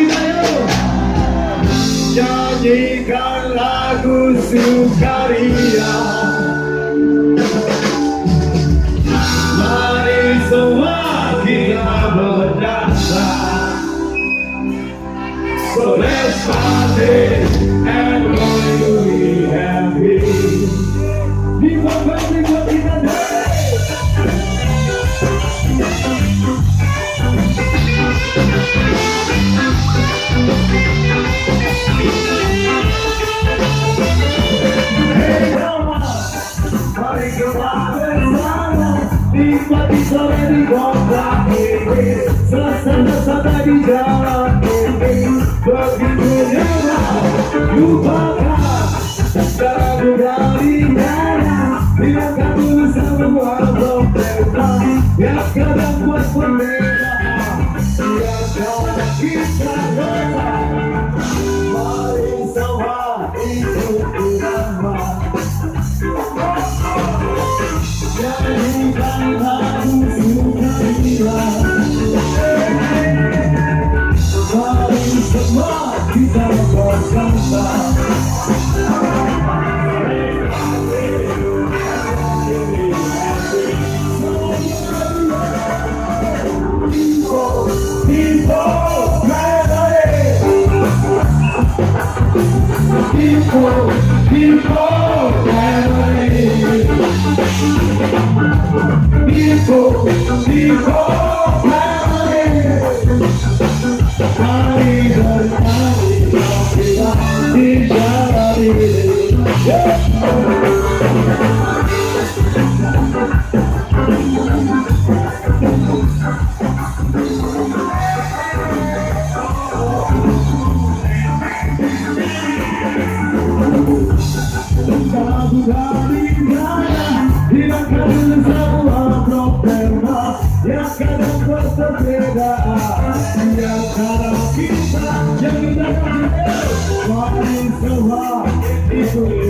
kita yuk. Nyanyikan lagu sukaria. Mari semua kita berdasa. So let's party and be happy. Dibuat kita deh. Mari kita bersama nikmati sore di kota ini, santai-santai di jalan ini, begitu nyaman, lupakan segala budaya darah, hilangkan dulu semua problema yang kadang buat perbedaan, biarkan kita bersama, mari semua ikut irama. Nyanyikan lagu sukaria. Mari semua kita bersama. Yang kadang berbedaan, yang kadang kita yang tidak mari semua itu.